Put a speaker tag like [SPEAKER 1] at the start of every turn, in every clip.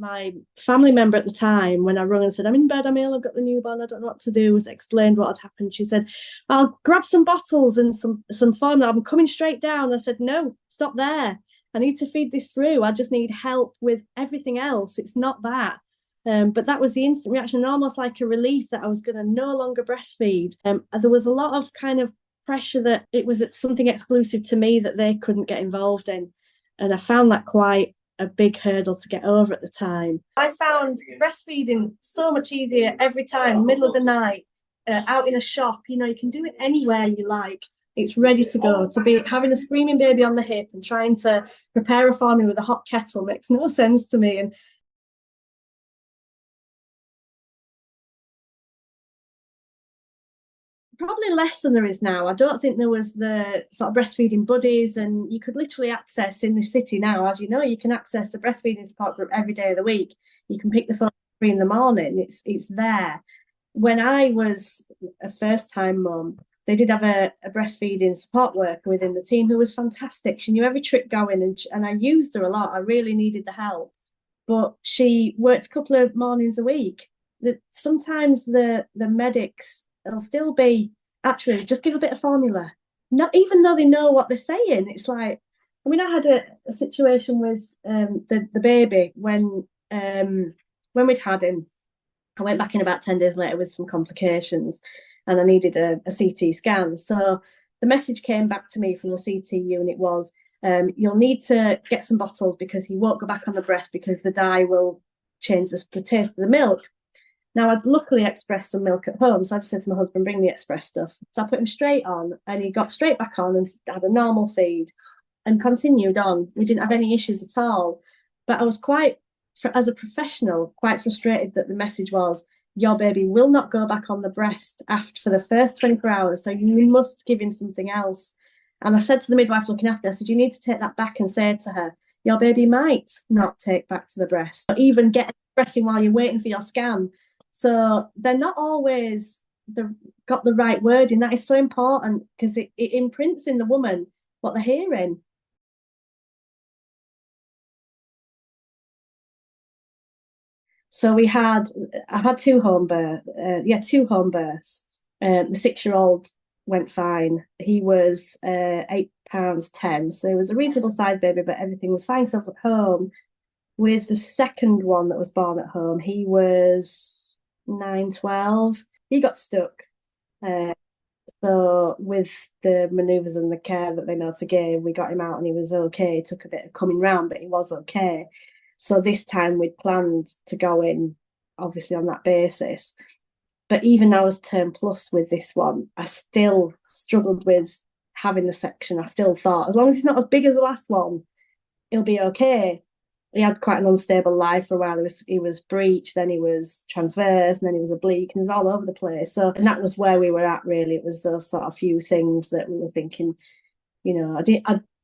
[SPEAKER 1] my family member at the time, when I rung and said, I'm in bed, I'm ill, I've got the newborn, I don't know what to do, was explained what had happened. She said, I'll grab some bottles and some formula. I'm coming straight down. I said, no, stop there. I need to feed this through. I just need help with everything else. It's not that. But that was the instant reaction, almost like a relief that I was going to no longer breastfeed. There was a lot of kind of pressure that it was something exclusive to me that they couldn't get involved in. And I found that quite a big hurdle to get over at the time. I found breastfeeding so much easier every time, middle of the night, out in a shop. You know, you can do it anywhere you like. It's ready to go. To be having a screaming baby on the hip and trying to prepare a formula with a hot kettle makes no sense to me. And probably less than there is now. I don't think there was the sort of breastfeeding buddies, and you could literally access in the city now, as you know, you can access the breastfeeding support group every day of the week. You can pick the phone up in the morning. It's there. When I was a first time mum, they did have a breastfeeding support worker within the team who was fantastic. She knew every trick going, and I used her a lot. I really needed the help. But she worked a couple of mornings a week. Sometimes the medics will still be, actually, just give a bit of formula. Not even though they know what they're saying. It's like, I mean, I had a situation with the baby when we'd had him. I went back in about 10 days later with some complications, and I needed a CT scan. So the message came back to me from the CT unit was, you'll need to get some bottles because he won't go back on the breast because the dye will change the taste of the milk. Now, I'd luckily expressed some milk at home, so I just said to my husband, bring the express stuff. So I put him straight on, and he got straight back on and had a normal feed and continued on. We didn't have any issues at all. But I was quite, as a professional, quite frustrated that the message was, your baby will not go back on the breast after for the first 24 hours, so you must give him something else. And I said to the midwife looking after her, I said, you need to take that back and say to her, your baby might not take back to the breast, or even get expressing while you're waiting for your scan. So they're not always got the right wording. That is so important because it imprints in the woman what they're hearing. So I've had two home births. Two home births. The 6-year-old went fine. He was £8 10, so it was a reasonable sized baby, but everything was fine because I was at home. With the second one that was born at home, he was 9-12. He got stuck. So with the manoeuvres and the care that they know to give, we got him out and he was okay. It took a bit of coming round, but he was okay. So this time we'd planned to go in, obviously on that basis. But even though I was term plus with this one, I still struggled with having the section. I still thought, as long as he's not as big as the last one, he'll be okay. He had quite an unstable life for a while. He was breech, then he was transverse, and then he was oblique, and he was all over the place. So, and that was where we were at, really. It was those sort of few things that we were thinking, you know,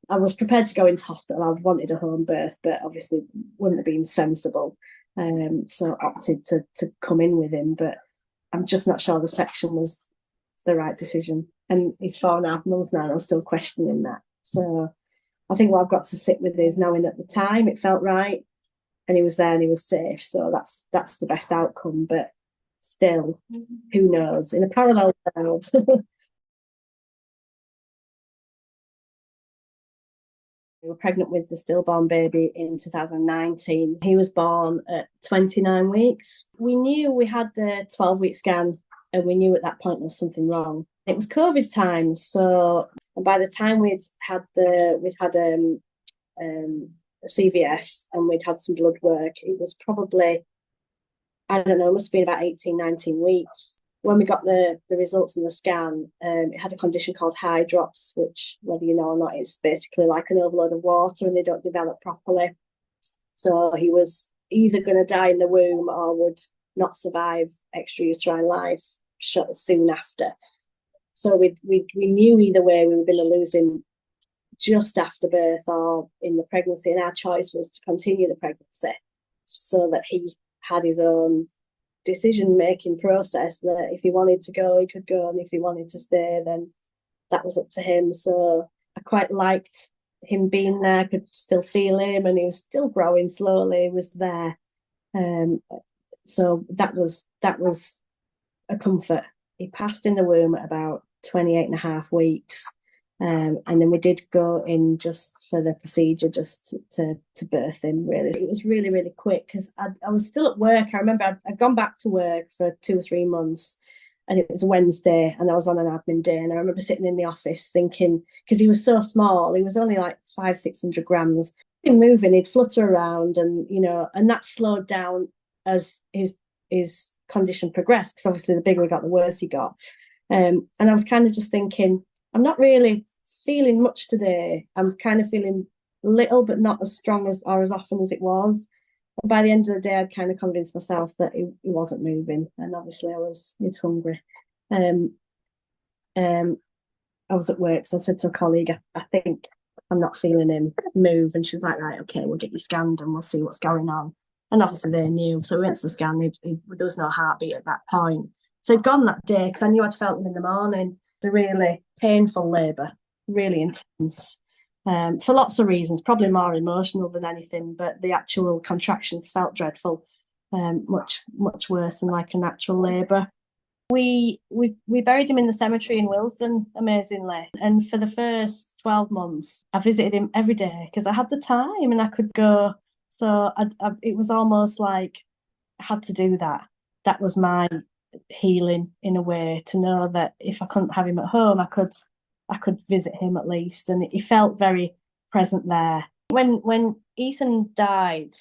[SPEAKER 1] I was prepared to go into hospital. I wanted a home birth, but obviously wouldn't have been sensible. So opted to come in with him, but I'm just not sure the section was the right decision. And he's 4.5 months now, and I'm still questioning that. So I think what I've got to sit with is knowing at the time it felt right, and he was there and he was safe. So that's the best outcome. But still, who knows? In a parallel world. We were pregnant with the stillborn baby in 2019. He was born at 29 weeks. We knew we had the 12-week scan, and we knew at that point there was something wrong. It was COVID times, so by the time we'd had a CVS and we'd had some blood work, it was probably, I don't know, it must have been about 18, 19 weeks. When we got the results in the scan, it had a condition called hydrops, which, whether you know or not, is basically like an overload of water and they don't develop properly. So he was either going to die in the womb or would not survive extrauterine life soon after. So we knew either way we were going to lose him just after birth or in the pregnancy, and our choice was to continue the pregnancy so that he had his own decision-making process, that if he wanted to go, he could go, and if he wanted to stay, then that was up to him. So I quite liked him being there. I could still feel him, and he was still growing slowly. He was there. So that was a comfort. He passed in the womb at about 28 and a half weeks. And then we did go in just for the procedure, just to birth him, really. It was really, really quick because I was still at work. I remember I'd gone back to work for 2 or 3 months, and it was a Wednesday, and I was on an admin day. And I remember sitting in the office thinking, because he was so small, he was only like 500-600 grams. He'd moving, he'd flutter around, and that slowed down as his condition progressed, because obviously the bigger he got, the worse he got. And I was kind of just thinking, I'm not really feeling much today. I'm kind of feeling little, but not as strong as or as often as it was. And by the end of the day, I'd kind of convinced myself that he wasn't moving, and obviously he's hungry. Um, um, I was at work, so I said to a colleague, I think I'm not feeling him move, and she's like, right, okay, we'll get you scanned and we'll see what's going on. And obviously they knew, so we went to the scan. There was no heartbeat at that point. So he'd gone that day because I knew I'd felt him in the morning. It's a really painful labour, really intense, for lots of reasons, probably more emotional than anything, but the actual contractions felt dreadful, much worse than like a natural labour. We buried him in the cemetery in Wilson, amazingly. And for the first 12 months, I visited him every day because I had the time and I could go. So it was almost like I had to do that. That was my healing in a way, to know that if I couldn't have him at home, I could visit him at least. And he felt very present there. When Ethan died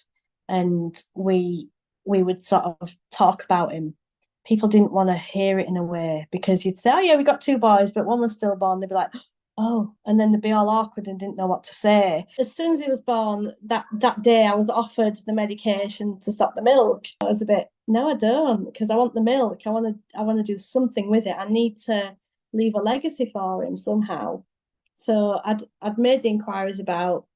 [SPEAKER 1] and we would sort of talk about him, people didn't want to hear it in a way, because you'd say, oh yeah, we got 2 boys, but one was stillborn. They'd be like, oh, and then they'd be all awkward and didn't know what to say. As soon as he was born, that day I was offered the medication to stop the milk. I was a bit, no, I don't, because I want the milk. I want to do something with it. I need to leave a legacy for him somehow. So I'd made the inquiries about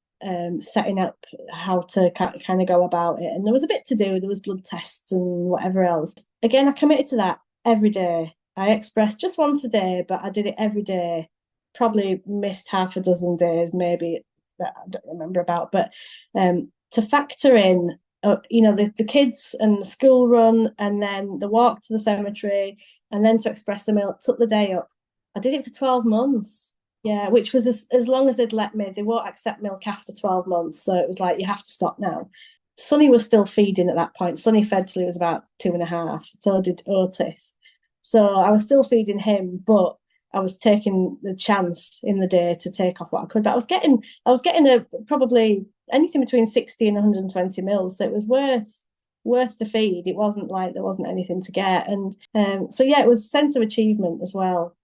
[SPEAKER 1] setting up how to kind of go about it, and there was a bit to do. There was blood tests and whatever else. Again, I committed to that every day. I expressed just once a day, but I did it every day. Probably missed half a dozen days, maybe, that I don't remember about. But to factor in, the kids and the school run, and then the walk to the cemetery, and then to express the milk, took the day up. I did it for 12 months. Yeah, which was as long as they'd let me. They won't accept milk after 12 months. So it was like, you have to stop now. Sonny was still feeding at that point. Sonny fed till he was about 2.5. So did Otis. So I was still feeding him, but I was taking the chance in the day to take off what I could. But I was getting probably anything between 60 and 120 mils. So it was worth the feed. It wasn't like there wasn't anything to get. And so yeah, it was a sense of achievement as well.